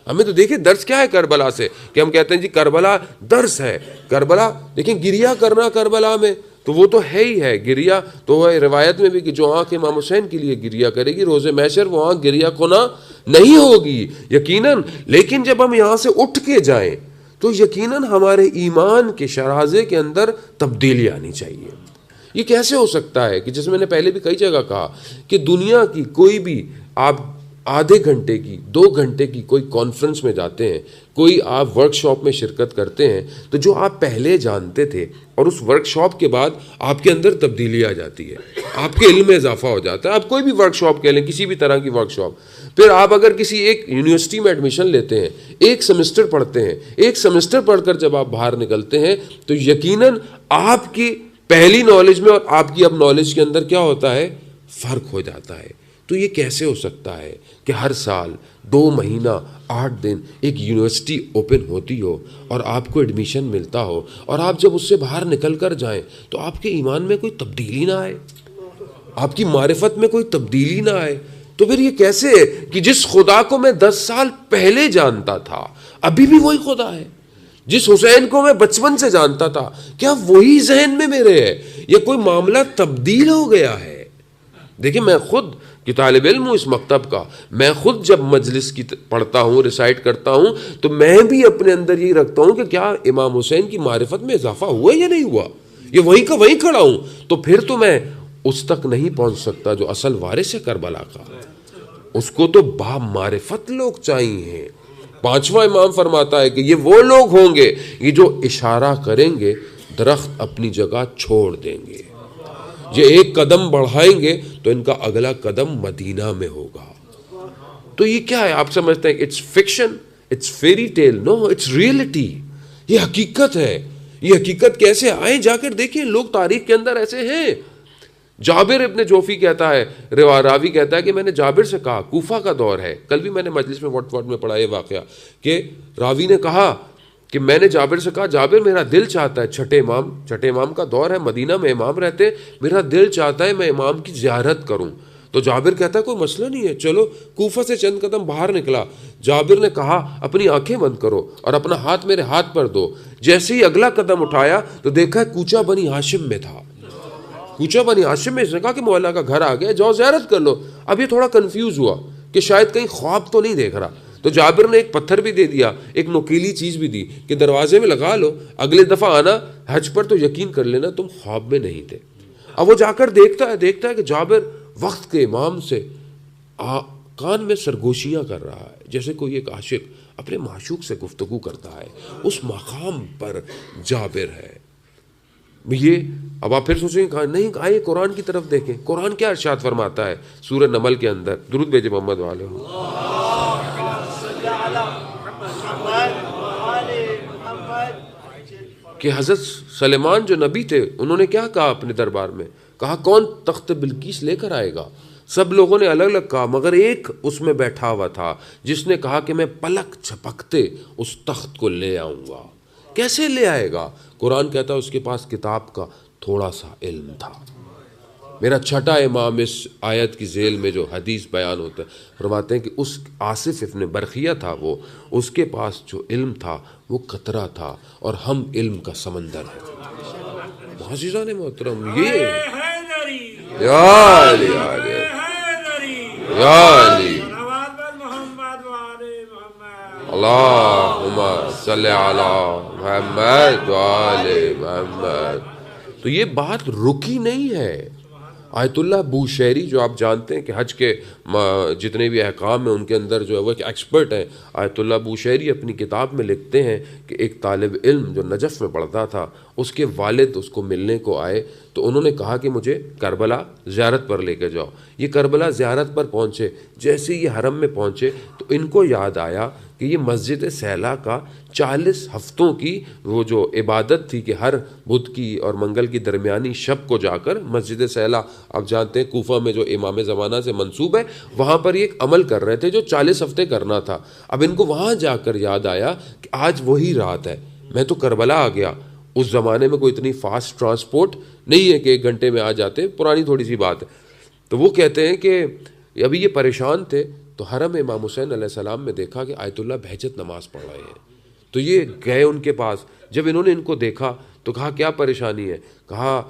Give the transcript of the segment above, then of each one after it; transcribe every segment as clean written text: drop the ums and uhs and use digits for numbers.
ہمیں تو دیکھیں درس کیا ہے کربلا سے، کہ ہم کہتے ہیں جی کربلا درس ہے. کربلا دیکھیں گریا کرنا کربلا میں تو وہ تو ہے ہی ہے. گریا تو ہے روایت میں بھی کہ جو آنکھ امام حسین کے لیے گریا کرے گی روز محشر وہ آنکھ گریا کھونا نہیں ہوگی یقیناً. لیکن جب ہم یہاں سے اٹھ کے جائیں تو یقیناً ہمارے ایمان کے شرازے کے اندر تبدیلی آنی چاہیے. یہ کیسے ہو سکتا ہے کہ جس میں نے پہلے بھی کئی جگہ کہا کہ دنیا کی کوئی بھی آپ آدھے گھنٹے کی 2 گھنٹے کی کوئی کانفرنس میں جاتے ہیں، کوئی آپ ورک شاپ میں شرکت کرتے ہیں، تو جو آپ پہلے جانتے تھے اور اس ورک شاپ کے بعد آپ کے اندر تبدیلی آ جاتی ہے، آپ کے علم میں اضافہ ہو جاتا ہے. آپ کوئی بھی ورک شاپ کہہ لیں، کسی بھی طرح کی ورک شاپ. پھر آپ اگر کسی ایک یونیورسٹی میں ایڈمیشن لیتے ہیں، ایک سیمسٹر پڑھتے ہیں، ایک سیمسٹر پڑھ کر جب آپ باہر نکلتے ہیں تو یقیناً آپ کی پہلی نالج میں اور آپ کی اب نالج کے اندر کیا ہوتا ہے، فرق ہو جاتا ہے. تو یہ کیسے ہو سکتا ہے کہ ہر سال 2 مہینہ 8 دن ایک یونیورسٹی اوپن ہوتی ہو اور آپ کو ایڈمیشن ملتا ہو اور آپ جب اس سے باہر نکل کر جائیں تو آپ کے ایمان میں کوئی تبدیلی نہ آئے، آپ کی معرفت میں کوئی تبدیلی نہ آئے؟ تو پھر یہ کیسے ہے کہ جس خدا کو میں 10 سال پہلے جانتا تھا ابھی بھی وہی خدا ہے، جس حسین کو میں بچپن سے جانتا تھا کیا وہی ذہن میں میرے ہے، یا کوئی معاملہ تبدیل ہو گیا ہے؟ دیکھیں میں خود کہ طالب علم ہوں اس مکتب کا، میں خود جب مجلس کی پڑھتا ہوں ریسائٹ کرتا ہوں تو میں بھی اپنے اندر یہی رکھتا ہوں کہ کیا امام حسین کی معرفت میں اضافہ ہوا یا نہیں ہوا، یہ وہیں کا وہیں کھڑا ہوں. تو پھر تو میں اس تک نہیں پہنچ سکتا جو اصل وارث ہے کربلا کا. اس کو تو با معرفت لوگ چاہیے. 5واں امام فرماتا ہے کہ یہ وہ لوگ ہوں گے یہ جو اشارہ کریں گے درخت اپنی جگہ چھوڑ دیں گے، یہ ایک قدم بڑھائیں گے تو ان کا اگلا قدم مدینہ میں ہوگا. تو یہ کیا ہے؟ آپ سمجھتے ہیں it's fiction, it's fairy tale? No, it's reality. یہ حقیقت ہے. یہ حقیقت کیسے آئیں جا کر دیکھیں. لوگ تاریخ کے اندر ایسے ہیں. جابر ابن جوفی کہتا ہے، راوی کہتا ہے کہ میں نے جابر سے کہا، کوفہ کا دور ہے، کل بھی میں نے مجلس میں واٹ میں پڑھا یہ واقعہ، کہ راوی نے کہا کہ میں نے جابر سے کہا جابر میرا دل چاہتا ہے، چھٹے امام کا دور ہے، مدینہ میں امام رہتے ہیں، میرا دل چاہتا ہے میں امام کی زیارت کروں. تو جابر کہتا ہے کوئی مسئلہ نہیں ہے، چلو. کوفہ سے چند قدم باہر نکلا، جابر نے کہا اپنی آنکھیں بند کرو اور اپنا ہاتھ میرے ہاتھ پر دو. جیسے ہی اگلا قدم اٹھایا تو دیکھا کوچہ بنی ہاشم میں تھا. کوچہ بنی ہاشم میں اس نے کہا کہ مولا کا گھر آ گیا، جاؤ زیارت کر لو. اب یہ تھوڑا کنفیوز ہوا کہ شاید کہیں خواب تو نہیں دیکھ رہا، تو جابر نے ایک پتھر بھی دے دیا، ایک نوکیلی چیز بھی دی کہ دروازے میں لگا لو، اگلے دفعہ آنا حج پر تو یقین کر لینا تم خواب میں نہیں تھے. اب وہ جا کر دیکھتا ہے کہ جابر وقت کے امام سے کان میں سرگوشیاں کر رہا ہے، جیسے کوئی ایک عاشق اپنے معشوق سے گفتگو کرتا ہے. اس مقام پر جابر ہے. یہ اب آپ پھر سوچیں گے نہیں، آئے قرآن کی طرف دیکھیں. قرآن کیا ارشاد فرماتا ہے سورہ نمل کے اندر؟ درود بھیجے محمد والے ہوں. کہ حضرت سلیمان جو نبی تھے انہوں نے کیا کہا اپنے دربار میں؟ کہا کون تخت بلقیس لے کر آئے گا؟ سب لوگوں نے الگ الگ کہا، مگر ایک اس میں بیٹھا ہوا تھا جس نے کہا کہ میں پلک جھپکتے اس تخت کو لے آؤں گا. کیسے لے آئے گا؟ قرآن کہتا ہے اس کے پاس کتاب کا تھوڑا سا علم تھا. میرا چھٹا امام اس آیت کی ذیل میں جو حدیث بیان ہوتا ہے فرماتے ہیں کہ اس آصف ابن برخیہ تھا، وہ اس کے پاس جو علم تھا وہ قطرہ تھا اور ہم علم کا سمندر ہے. معززان محترم، یہ یا علی یا علی اللہم صلی علی محمد وآل محمد. تو یہ بات رکی نہیں ہے. آیت اللہ بوشہری جو آپ جانتے ہیں کہ حج کے جتنے بھی احکام ہیں ان کے اندر جو ہے وہ ایک ایکسپرٹ ہیں، آیت اللہ بوشہری اپنی کتاب میں لکھتے ہیں کہ ایک طالب علم جو نجف میں پڑھتا تھا اس کے والد اس کو ملنے کو آئے تو انہوں نے کہا کہ مجھے کربلا زیارت پر لے کے جاؤ. یہ کربلا زیارت پر پہنچے، جیسے یہ حرم میں پہنچے تو ان کو یاد آیا کہ یہ مسجد سیلا کا 40 ہفتوں کی وہ جو عبادت تھی کہ ہر بدھ کی اور منگل کی درمیانی شب کو جا کر مسجد سیلا، آپ جانتے ہیں کوفہ میں جو امام زمانہ سے منسوب ہے، وہاں پر ایک عمل کر رہے تھے جو 40 ہفتے کرنا تھا. اب ان کو وہاں جا کر یاد آیا کہ آج وہی رات ہے، میں تو کربلا آ گیا. اس زمانے میں کوئی اتنی فاسٹ ٹرانسپورٹ نہیں ہے کہ 1 گھنٹے میں آ جاتے، پرانی تھوڑی سی بات ہے. تو وہ کہتے ہیں کہ ابھی یہ پریشان تھے تو حرم امام حسین علیہ السلام میں دیکھا کہ آیت اللہ بہجت نماز پڑھ رہے ہیں. تو یہ گئے ان کے پاس. جب انہوں نے ان کو دیکھا تو کہا کیا پریشانی ہے؟ کہا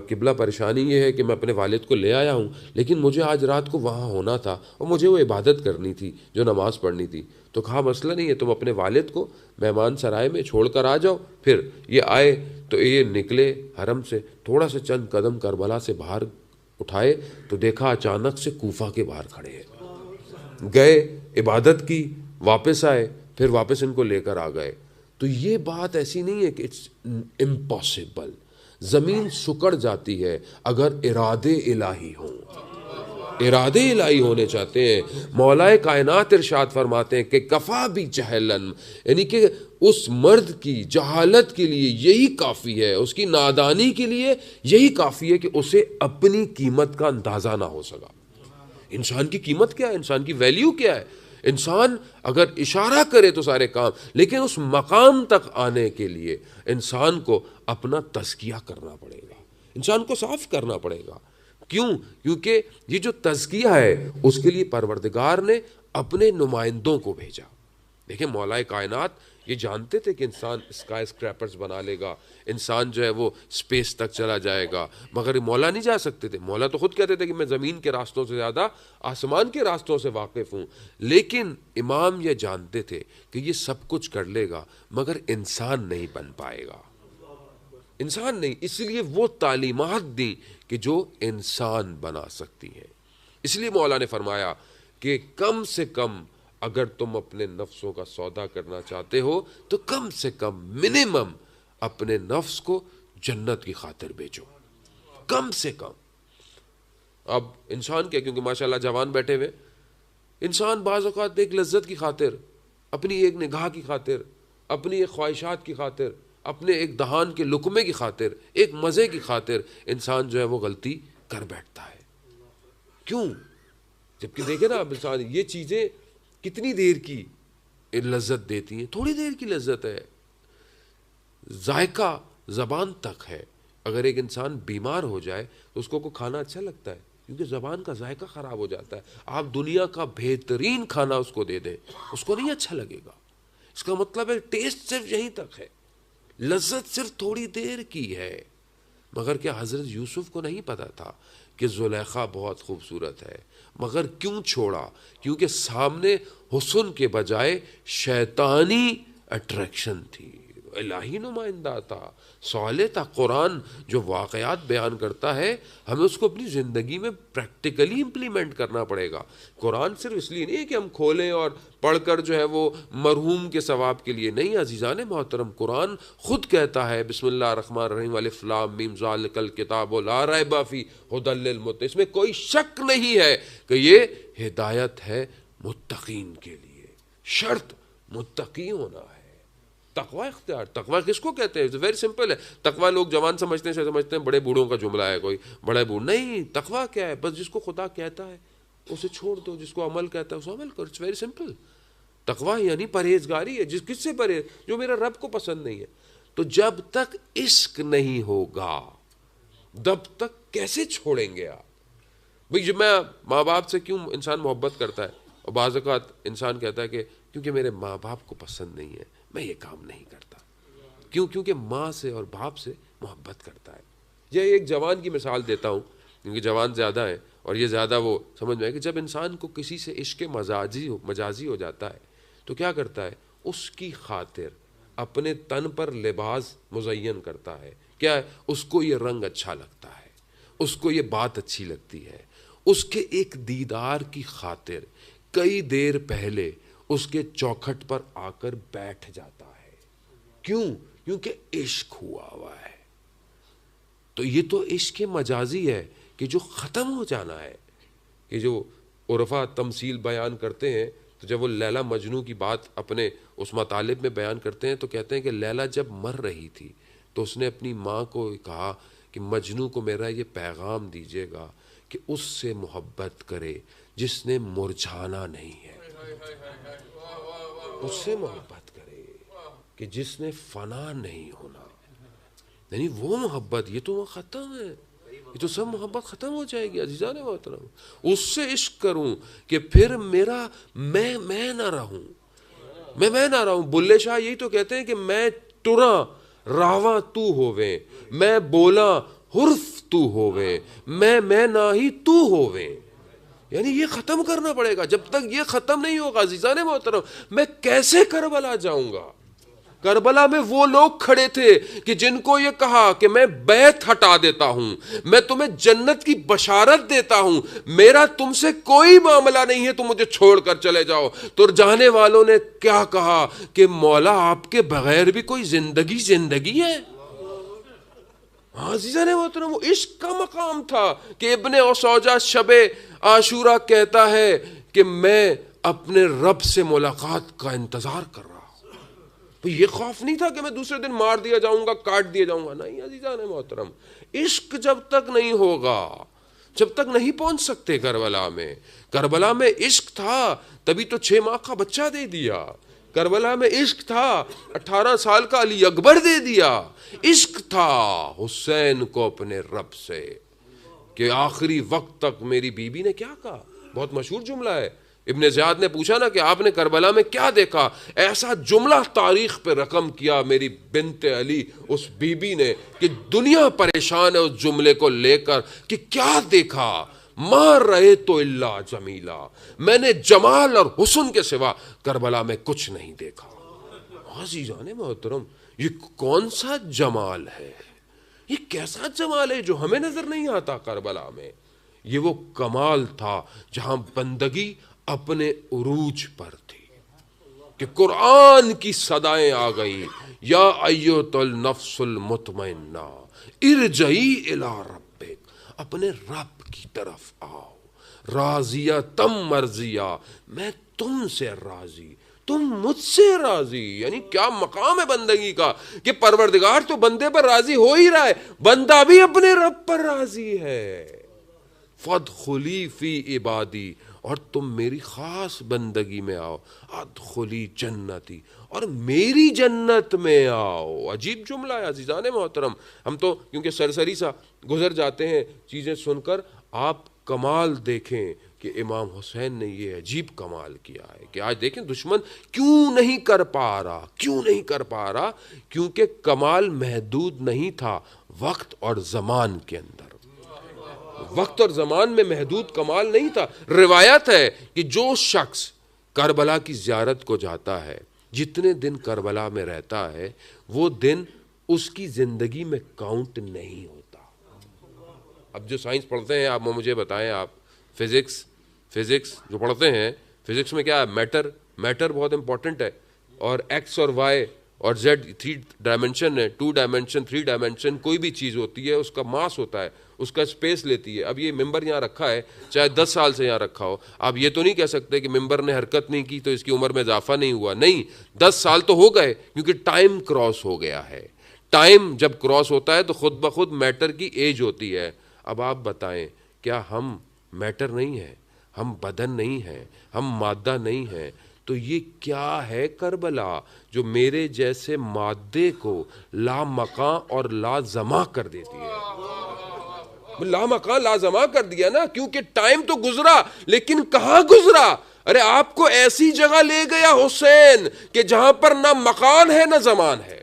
قبلہ پریشانی یہ ہے کہ میں اپنے والد کو لے آیا ہوں، لیکن مجھے آج رات کو وہاں ہونا تھا اور مجھے وہ عبادت کرنی تھی جو نماز پڑھنی تھی. تو کہا مسئلہ نہیں ہے، تم اپنے والد کو مہمان سرائے میں چھوڑ کر آ جاؤ. پھر یہ آئے تو یہ نکلے حرم سے، تھوڑا سا چند قدم کربلا سے باہر اٹھائے تو دیکھا اچانک سے کوفہ کے باہر کھڑے ہیں. گئے، عبادت کی، واپس آئے، پھر واپس ان کو لے کر آ گئے. تو یہ بات ایسی نہیں ہے کہ اٹس امپاسبل. زمین سکڑ جاتی ہے اگر ارادے الہی ہوں. ارادے الہی ہونے چاہتے ہیں. مولا کائنات ارشاد فرماتے ہیں کہ کفا بھی جہلن، یعنی کہ اس مرد کی جہالت کے لیے یہی کافی ہے، اس کی نادانی کے لیے یہی کافی ہے کہ اسے اپنی قیمت کا اندازہ نہ ہو سکا. انسان کی قیمت کیا ہے؟ انسان کی ویلیو کیا ہے؟ انسان اگر اشارہ کرے تو سارے کام، لیکن اس مقام تک آنے کے لیے انسان کو اپنا تزکیہ کرنا پڑے گا، انسان کو صاف کرنا پڑے گا. کیوں؟ کیونکہ یہ جو تزکیہ ہے اس کے لیے پروردگار نے اپنے نمائندوں کو بھیجا. دیکھیں مولا کائنات یہ جانتے تھے کہ انسان اسکائی اسکریپرز بنا لے گا، انسان جو ہے وہ اسپیس تک چلا جائے گا، مگر مولا نہیں جا سکتے تھے. مولا تو خود کہتے تھے کہ میں زمین کے راستوں سے زیادہ آسمان کے راستوں سے واقف ہوں. لیکن امام یہ جانتے تھے کہ یہ سب کچھ کر لے گا مگر انسان نہیں بن پائے گا، انسان نہیں. اس لیے وہ تعلیمات دیں کہ جو انسان بنا سکتی ہیں. اس لیے مولا نے فرمایا کہ کم سے کم اگر تم اپنے نفسوں کا سودا کرنا چاہتے ہو تو کم سے کم منیمم اپنے نفس کو جنت کی خاطر بیچو، کم سے کم. اب انسان کیا، کیونکہ ماشاءاللہ جوان بیٹھے ہوئے، انسان بعض اوقات ایک لذت کی خاطر، اپنی ایک نگاہ کی خاطر، اپنی ایک خواہشات کی خاطر، اپنے ایک دہان کے لقمے کی خاطر، ایک مزے کی خاطر انسان جو ہے وہ غلطی کر بیٹھتا ہے. کیوں؟ جبکہ دیکھیں نا اب انسان یہ چیزیں کتنی دیر کی لذت دیتی ہیں، تھوڑی دیر کی لذت ہے، ذائقہ زبان تک ہے. اگر ایک انسان بیمار ہو جائے تو اس کو کھانا اچھا لگتا ہے کیونکہ زبان کا ذائقہ خراب ہو جاتا ہے. آپ دنیا کا بہترین کھانا اس کو دے دیں اس کو نہیں اچھا لگے گا. اس کا مطلب ہے ٹیسٹ صرف یہیں تک ہے، لذت صرف تھوڑی دیر کی ہے. مگر کیا حضرت یوسف کو نہیں پتا تھا کہ زلیخا بہت خوبصورت ہے؟ مگر کیوں چھوڑا؟ کیونکہ سامنے حسن کے بجائے شیطانی اٹریکشن تھی، الہی نمائندہ تھا، صالح تھا. قرآن جو واقعات بیان کرتا ہے ہمیں اس کو اپنی زندگی میں پریکٹیکلی امپلیمنٹ کرنا پڑے گا. قرآن صرف اس لیے نہیں ہے کہ ہم کھولیں اور پڑھ کر جو ہے وہ مرحوم کے ثواب کے لیے نہیں. عزیزان محترم قرآن خود کہتا ہے بسم اللہ الرحمن الرحیم الف لام میم ذالک الکتاب لا ریب فیہ ھدی للمتقین. اس میں کوئی شک نہیں ہے کہ یہ ہدایت ہے متقین کے لیے. شرط متقی ہونا ہے، تقوی اختیار. تقوی کس کو کہتے ہیں؟ ویری سمپل ہے. تقوی لوگ جوان سمجھتے ہیں بڑے بوڑھوں کا جملہ ہے، کوئی بڑے بوڑھ نہیں. تقوی کیا ہے؟ بس جس کو خدا کہتا ہے اسے چھوڑ دو، جس کو عمل کہتا ہے اسے عمل کرو. It's very simple. تقوی یعنی پرہیزگاری ہے. کس سے پرہیز؟ جو میرا رب کو پسند نہیں ہے. تو جب تک عشق نہیں ہوگا تب تک کیسے چھوڑیں گے آپ؟ بھئی جب میں ماں باپ سے کیوں انسان محبت کرتا ہے؟ اور بعض اوقات انسان کہتا ہے کہ کیونکہ میرے ماں باپ کو پسند نہیں ہے میں یہ کام نہیں کرتا. کیوں؟ کیونکہ ماں سے اور باپ سے محبت کرتا ہے. یہ ایک جوان کی مثال دیتا ہوں کیونکہ جوان زیادہ ہے اور یہ زیادہ وہ سمجھ میں ہے کہ جب انسان کو کسی سے عشق مجازی ہو جاتا ہے تو کیا کرتا ہے؟ اس کی خاطر اپنے تن پر لباس مزین کرتا ہے. کیا ہے؟ اس کو یہ رنگ اچھا لگتا ہے، اس کو یہ بات اچھی لگتی ہے. اس کے ایک دیدار کی خاطر کئی دیر پہلے اس کے چوکھٹ پر آ کر بیٹھ جاتا ہے. کیوں؟ کیونکہ عشق ہوا ہے. تو یہ تو عشق مجازی ہے کہ جو ختم ہو جانا ہے. کہ جو عرفا تمثیل بیان کرتے ہیں تو جب وہ لیلا مجنوں کی بات اپنے اس مطالب میں بیان کرتے ہیں تو کہتے ہیں کہ لیلا جب مر رہی تھی تو اس نے اپنی ماں کو کہا کہ مجنوں کو میرا یہ پیغام دیجیے گا کہ اس سے محبت کرے جس نے مرجھانا نہیں ہے، اس سے محبت کرے کہ جس نے فنا نہیں ہونا. یعنی وہ محبت یہ تو وہ ختم ہے. یہ تو سب محبت ختم ہو جائے گی عزیزان محترم. اس سے عشق کروں کہ پھر میرا میں نہ رہوں، میں نہ رہوں. بلے شاہ یہی تو کہتے ہیں کہ میں ٹراں راواں تو ہوویں، میں بولا حرف تو ہوویں، میں نہ ہی تو ہوویں. یعنی یہ ختم کرنا پڑے گا. جب تک یہ ختم نہیں ہوگا عزیزان محترم، میں کیسے کربلا جاؤں گا؟ کربلا میں وہ لوگ کھڑے تھے کہ جن کو یہ کہا کہ میں بیت ہٹا دیتا ہوں، میں تمہیں جنت کی بشارت دیتا ہوں، میرا تم سے کوئی معاملہ نہیں ہے، تم مجھے چھوڑ کر چلے جاؤ. تو جانے والوں نے کیا کہا کہ مولا آپ کے بغیر بھی کوئی زندگی ہے؟ عزیزان محترم، وہ عشق کا مقام تھا کہ ابن اسوجہ شب عاشورہ کہتا ہے کہ میں اپنے رب سے ملاقات کا انتظار کر رہا ہوں. تو یہ خوف نہیں تھا کہ میں دوسرے دن مار دیا جاؤں گا، کاٹ دیا جاؤں گا. نہیں عزیزان محترم، عشق جب تک نہیں ہوگا، جب تک نہیں پہنچ سکتے. کربلا میں عشق تھا، تبھی تو 6 ماہ کا بچہ دے دیا. کربلا میں عشق تھا، 18 سال کا علی اکبر دے دیا. عشق تھا حسین کو اپنے رب سے کہ آخری وقت تک میری بیوی نے کیا کہا. بہت مشہور جملہ ہے. ابن زیاد نے پوچھا نا کہ آپ نے کربلا میں کیا دیکھا؟ ایسا جملہ تاریخ پہ رقم کیا میری بنت علی اس بی بی نے کہ دنیا پریشان ہے اس جملے کو لے کر کہ کیا دیکھا. مار رہے تو اللہ جمیلا، میں نے جمال اور حسن کے سوا کربلا میں کچھ نہیں دیکھا. عزیزان محترم، یہ کون سا جمال ہے؟ یہ کیسا جمال ہے جو ہمیں نظر نہیں آتا کربلا میں؟ یہ وہ کمال تھا جہاں بندگی اپنے عروج پر تھی کہ قرآن کی صدائیں آ گئی، یا ایتھا النفس المطمئنہ ارجعی الی ربک، اپنے رب کی طرف آؤ، راضیہ تم مرضیہ، میں تم سے راضی، تم مجھ سے راضی. یعنی کیا مقام ہے بندگی کا کہ پروردگار تو بندے پر راضی ہو ہی رہا ہے، بندہ بھی اپنے رب پر راضی ہے. فادخلی فی عبادی، اور تم میری خاص بندگی میں آؤ. ادخلی جنتی، اور میری جنت میں آؤ. عجیب جملہ ہے عزیزان محترم. ہم تو کیونکہ سرسری سا گزر جاتے ہیں چیزیں سن کر. آپ کمال دیکھیں کہ امام حسین نے یہ عجیب کمال کیا ہے کہ آج دیکھیں دشمن کیوں نہیں کر پا رہا، کیونکہ کمال محدود نہیں تھا وقت اور زمان کے اندر. وقت اور زمان میں محدود کمال نہیں تھا. روایت ہے کہ جو شخص کربلا کی زیارت کو جاتا ہے، جتنے دن کربلا میں رہتا ہے، وہ دن اس کی زندگی میں کاؤنٹ نہیں ہوتا. اب جو سائنس پڑھتے ہیں، آپ مجھے بتائیں، آپ فزکس جو پڑھتے ہیں، فزکس میں کیا ہے؟ میٹر بہت امپورٹنٹ ہے. اور ایکس اور وائی اور زیڈ 3 ڈائمنشن ہے. 2 ڈائمنشن 3 ڈائمنشن کوئی بھی چیز ہوتی ہے، اس کا ماس ہوتا ہے، اس کا اسپیس لیتی ہے. اب یہ ممبر یہاں رکھا ہے، چاہے 10 سال سے یہاں رکھا ہو، آپ یہ تو نہیں کہہ سکتے کہ ممبر نے حرکت نہیں کی تو اس کی عمر میں اضافہ نہیں ہوا. نہیں، 10 سال تو ہو گئے، کیونکہ ٹائم کراس ہو گیا ہے. ٹائم جب کراس ہوتا ہے تو خود بخود میٹر کی ایج ہوتی ہے. اب آپ بتائیں، کیا ہم میٹر نہیں ہیں؟ ہم بدن نہیں ہیں؟ ہم مادہ نہیں ہیں؟ تو یہ کیا ہے کربلا جو میرے جیسے مادے کو لا مکاں اور لا زماں کر دیتی ہے؟ لا مکاں لا زماں کر دیا نا، کیونکہ ٹائم تو گزرا، لیکن کہاں گزرا؟ ارے آپ کو ایسی جگہ لے گیا حسین کہ جہاں پر نہ مکان ہے نہ زمان ہے.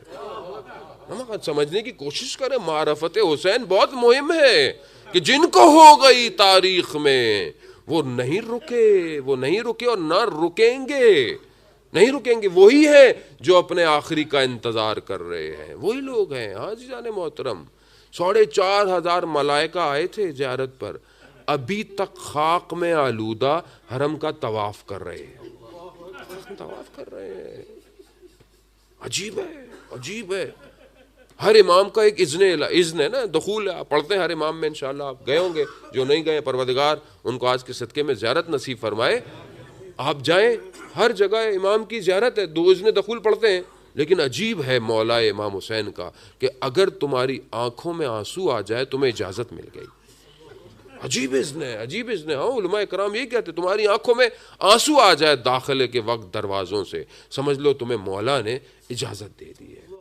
سمجھنے کی کوشش کریں. معرفت حسین بہت مہم ہے کہ جن کو ہو گئی تاریخ میں وہ نہیں رکے اور نہ رکیں گے. وہی ہیں جو اپنے آخری کا انتظار کر رہے ہیں، وہی لوگ ہیں. ہاں جی جان محترم، 4,500 ملائکہ آئے تھے زیارت پر، ابھی تک خاک میں آلودہ حرم کا طواف کر رہے ہیں. عجیب ہے. ہر امام کا ایک اذن ہے نا، دخول ہے. آپ پڑھتے ہیں ہر امام میں، انشاءاللہ آپ گئے ہوں گے. جو نہیں گئے، پروردگار ان کو آج کے صدقے میں زیارت نصیب فرمائے. آپ جائیں، ہر جگہ امام کی زیارت ہے، 2 اذن دخول پڑھتے ہیں. لیکن عجیب ہے مولا امام حسین کا کہ اگر تمہاری آنکھوں میں آنسو آ جائے تمہیں اجازت مل گئی. عجیب اذن ہے. ہاں، علماء کرام یہ کہتے تمہاری آنکھوں میں آنسو آ جائے داخلے کے وقت دروازوں سے، سمجھ لو تمہیں مولا نے اجازت دے دی ہے.